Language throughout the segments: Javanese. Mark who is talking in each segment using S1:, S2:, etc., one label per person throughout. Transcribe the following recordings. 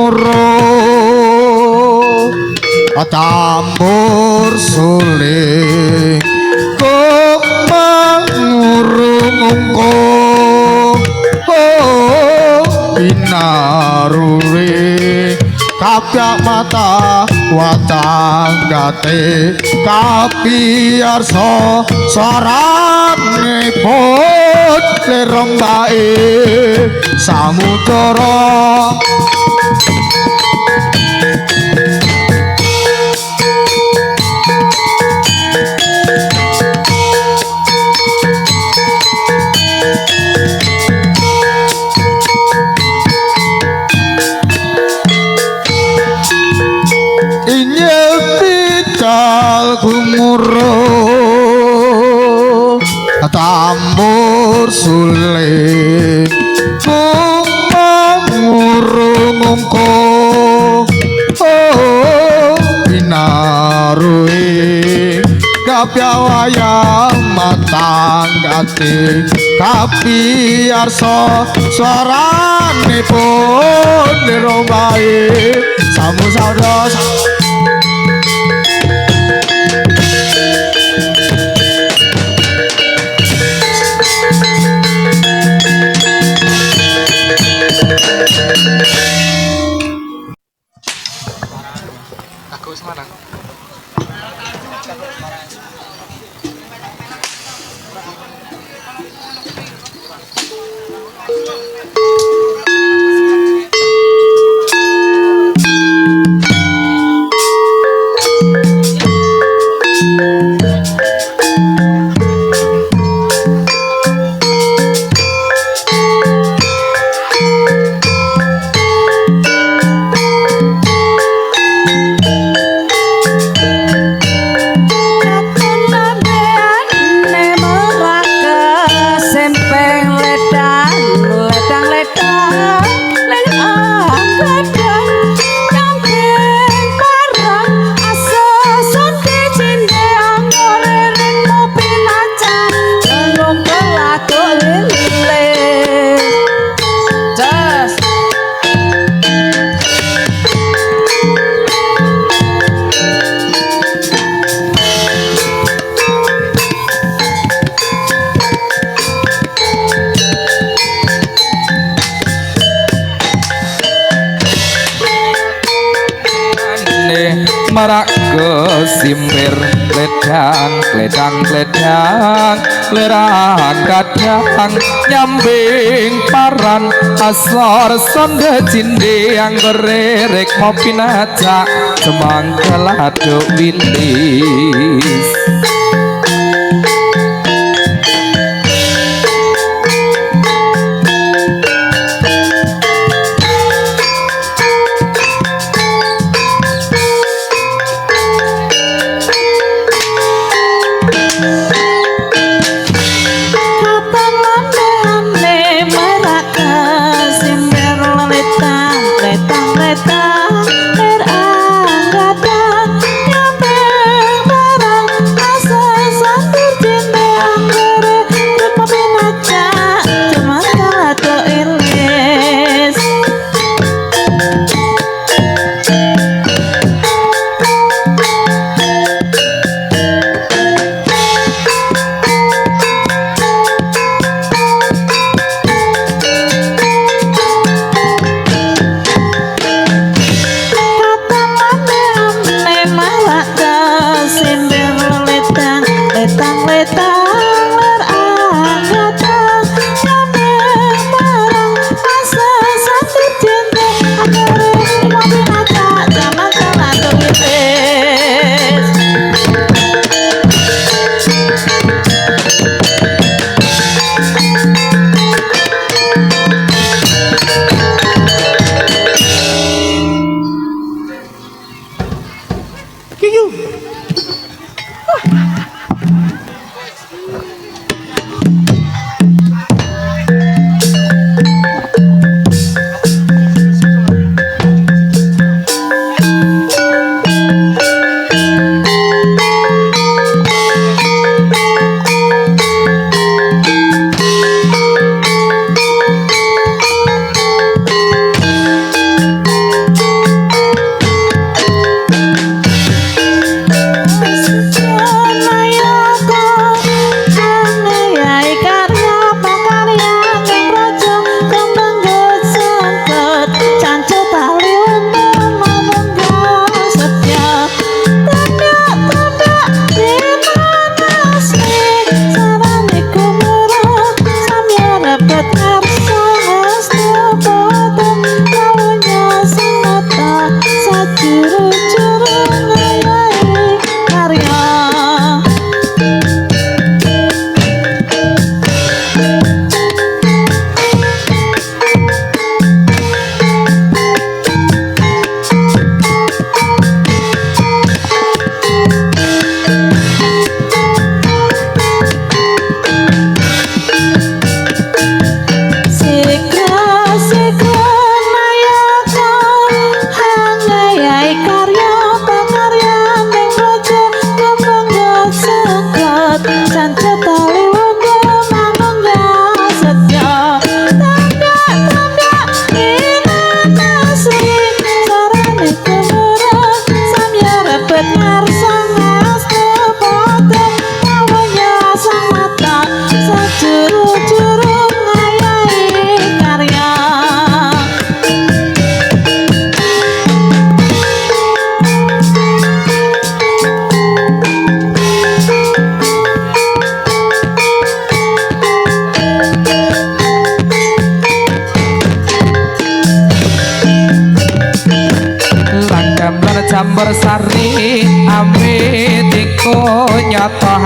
S1: gemuruh tambur suling kok mangurung binaruri kapyak mata watang gate kapiarso sorane pot lerombae samudara gemuruh tambur suling mangurung binarui kapyawayang matang gati kapiarso suarane pun dirombai samu saudos
S2: Aku Semarang.
S3: marak kesimir ledang ledang ledang lerang kadang nyambing paran asor sonde cinde anggererek mopi naca semangkala do wilis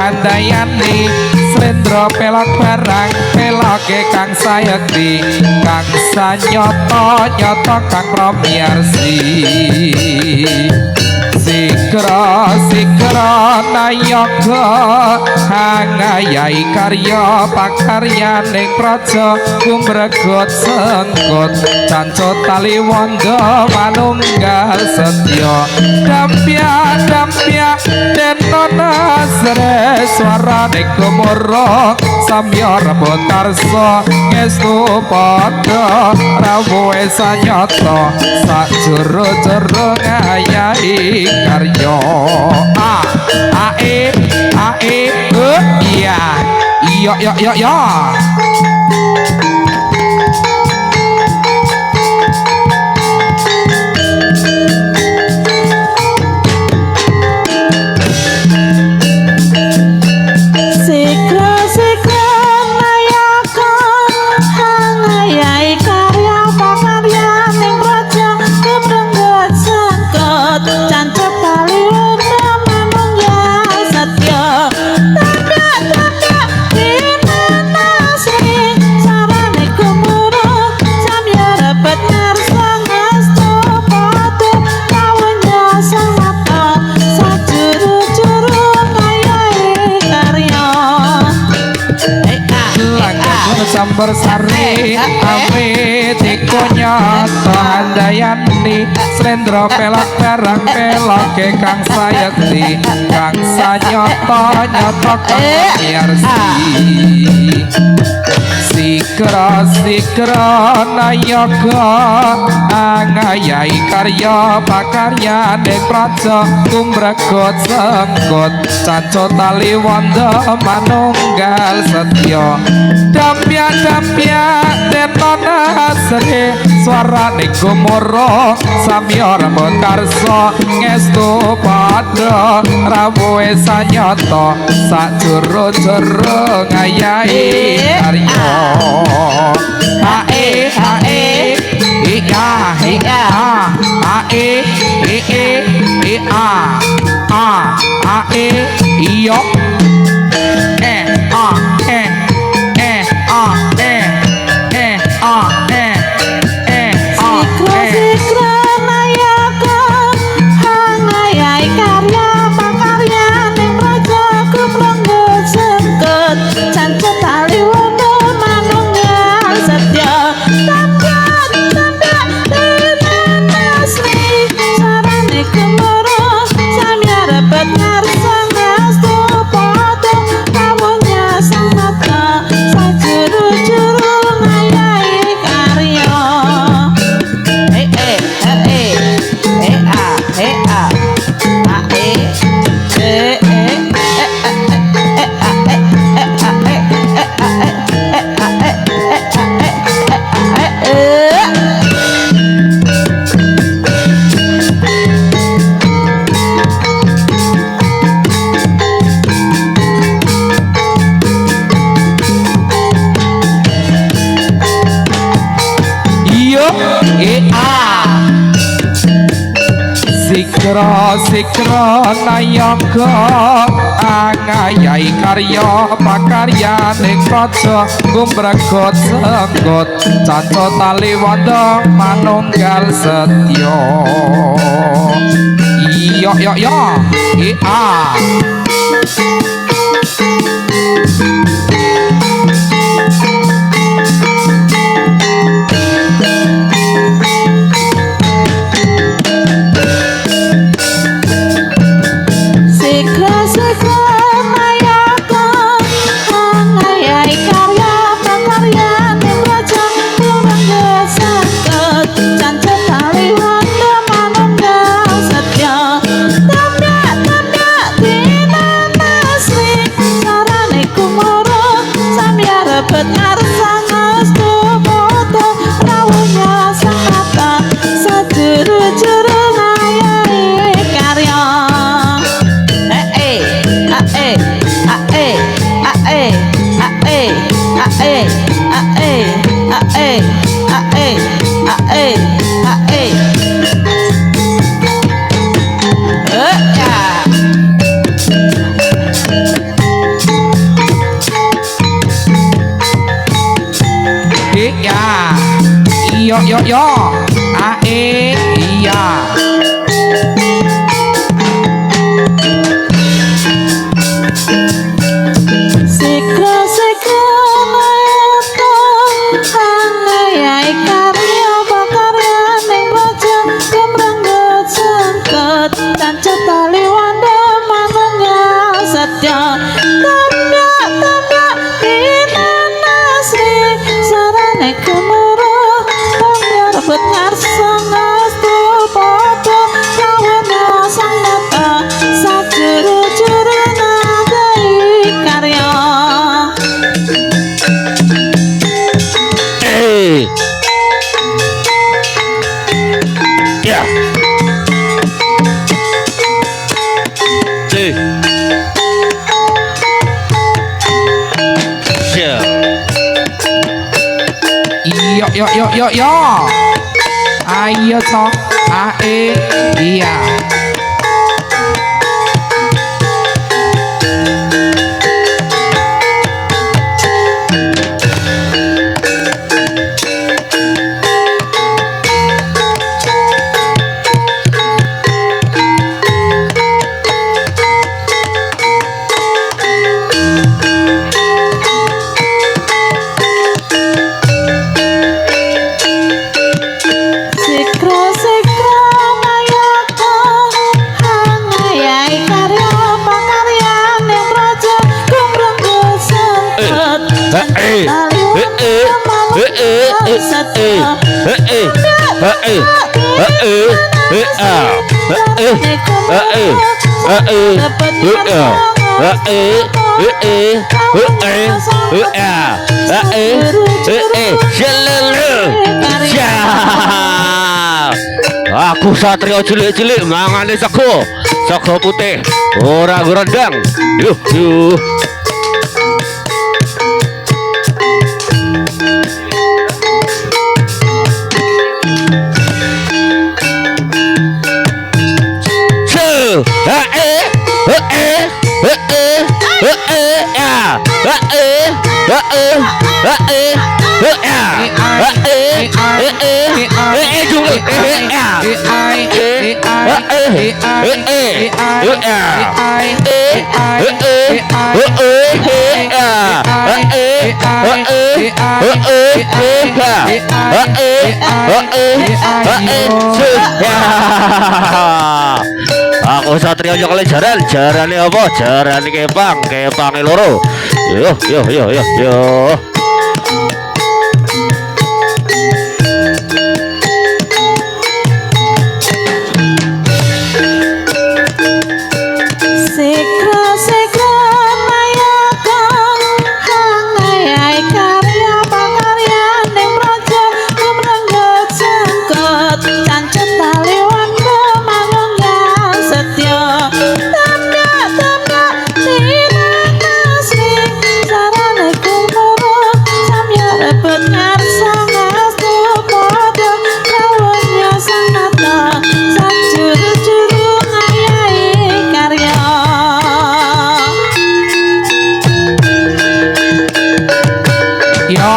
S3: handayani Slendra pelok barang peloke kang sayekti kang sanyoto nyoto kang promiyarsi Sikra nayaga hangayai karya pakarya ning praja kumregot sengkut cancut tali wanda manunggal setya dampya denona sre swara ning gumara samya rebut karsa ngestu padha rawuhe sanyata sak jero-jero ngayahi karya iya sambar sari ame tikonya handayani slendra pelok barang peloke kang sayekti kang sanyata nyata kang yarsi sikra nayaga angayai karya pakarya ning praja kumregot sengkut cancut tali wanda manunggal setya dampya denona sre swara ning gumara samya rebut karsa ngestu padha rawuhe sanyata sak jero-jero ngayahi karya iyo Sikra nayaga angayai karya pakarya ning praja kumregot sengkut cancut tali wanda manunggal setya iya yo ae iya
S4: Sikro-sikro naeto angayai karya pakarya ning praja kumrengget sengket tancap tali wanda manunggal setya tanda inana sri sarane gemuruh pambiar ngarsang astu padha kawana sang nata sajuru-juru nadai karya
S5: Ya.
S3: yo ayo so ae iya
S4: Sikro-sikro mayaka angayai karya pakarya ning praja kumrengget sengket tali wanda setya
S5: Aku satrio cilik-cilik mangane sego putih ora gerendang. Yuh yuh. Aku satrio yo kali jarane apa? Jarane kepange loro. Yo.
S4: Sikro-sikro mayaka angayai karya pakarya ning praja kumrengget sengket tancap tali wanda manunggal setya tanda inana sri sarane gemuruh samya rebut ngarsang astu padha kawanya sang nata sajuru-juru ngayai karya
S3: yo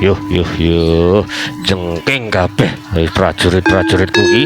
S5: Yuh jengking kabeh prajurit kuwi.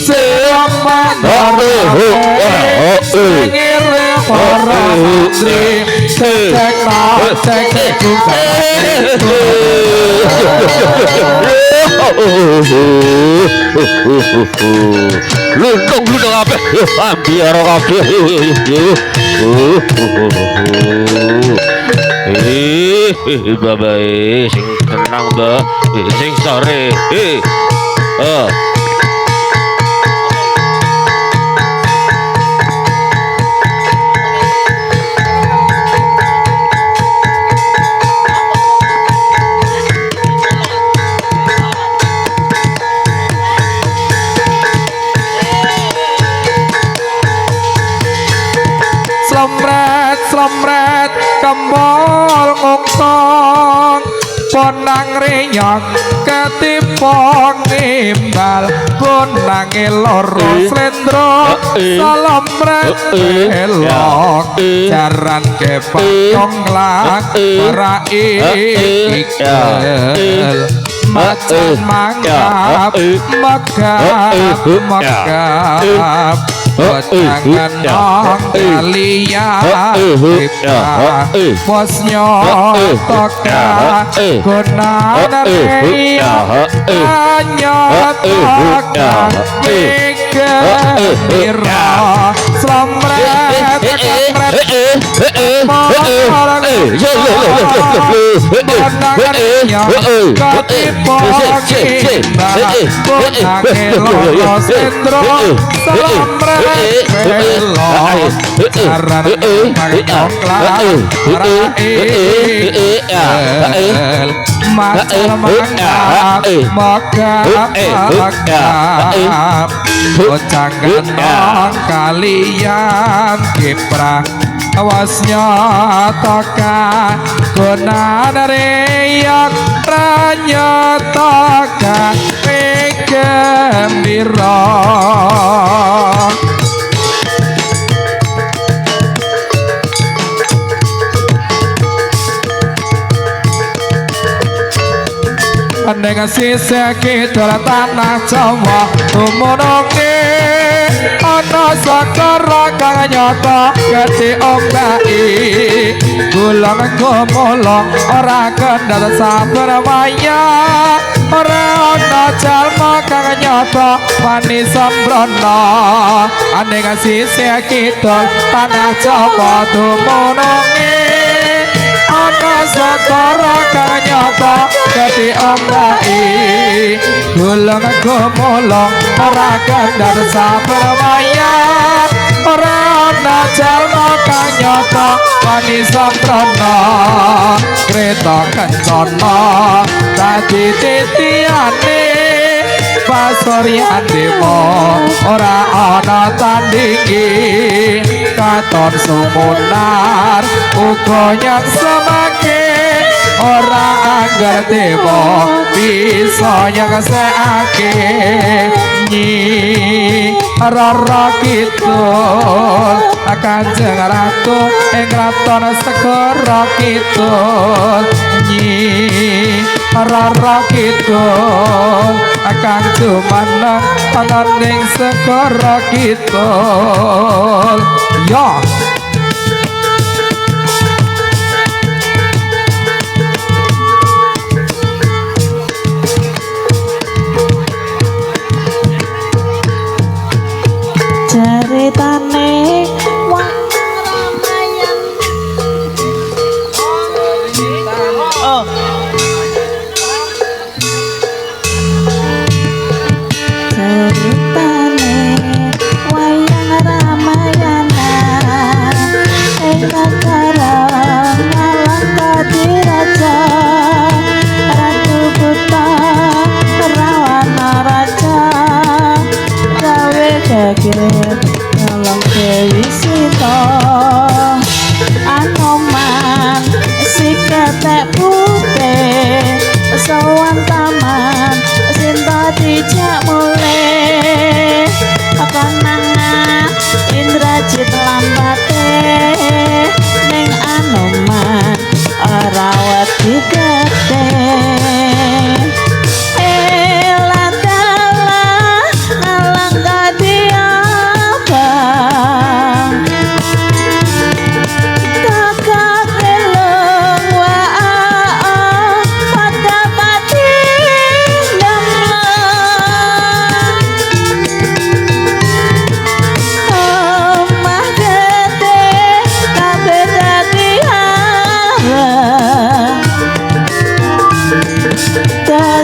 S1: Siapa ngire para santri cek
S5: Lundung apa? Biar apa? Babai sing tenang ba, sing sore.
S3: Slomret kembol ngongkong ponang renyok ketipong imbal ponange loro slendro salomret elok jaran kepang lak para ikel macan mangap megap Jangan nong kalian bosnya toka gunan reya hanya toka mikir slamret Jangan kalian kiprah awasnya toka guna dari yang ranya toka gembira Neng sisa kita tanah Jawa tumunungi ana sakara kang nyata gede ombai gulang gomolong ora kendhat sabar waya ora ana jalma kang nyata wani sembrono neng sisa kita tanah Jawa tumunungi ana sakara kang nyata gede ombai gulang gomolong ora kendhat sabar waya ora ana jalma kang nyata wani samprana kreta kencana dadi titiane pasuryan dewa ora ana tandingi katon sumunar uga nyang semake ora anggar dewa bisa nyeksekake nyi rara kidul kanjeng ratu ing kraton segara kidul nyi rara kidul kang jumeneng ana ning segara kidul ya
S4: ceritane wong Ramayan ceritane wayang Ramayana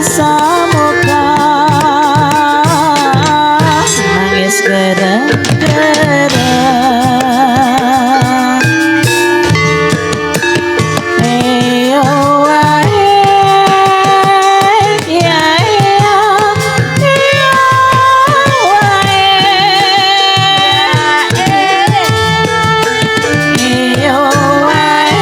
S4: samuka nangis gara-gara eyo wae ya ya eyo wae eyo wae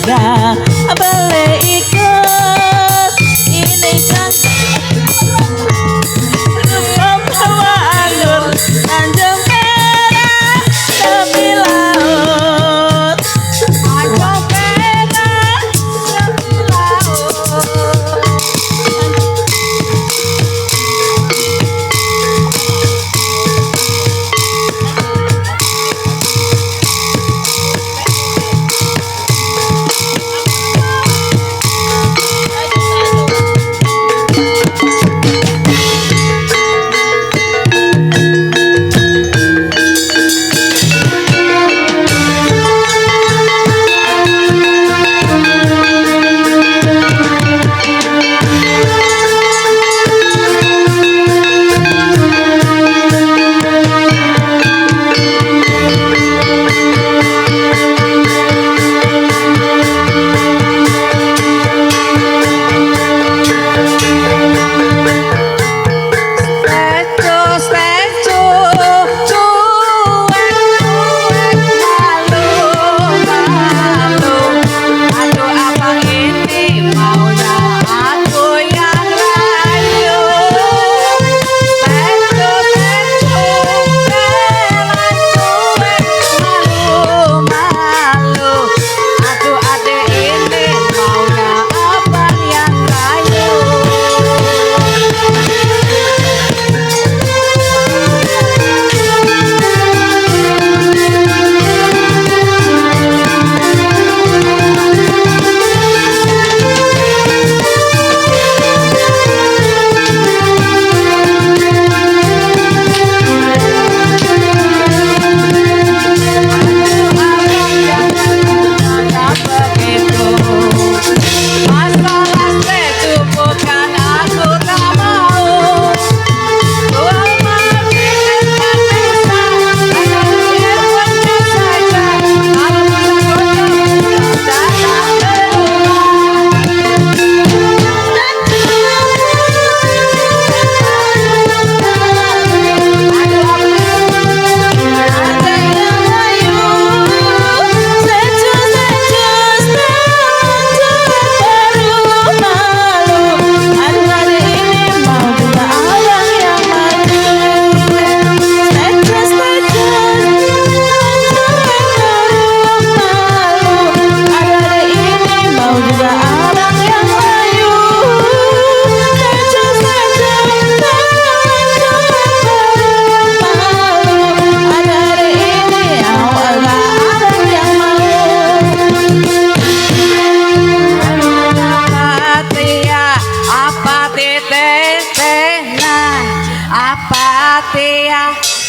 S4: ora balik ikut ini jangan bawa anggur Tanjung Perak tepi laut Tanjung Perak tepi laut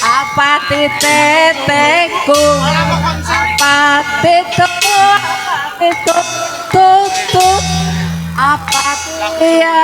S4: apa teteku apa teteku apa dia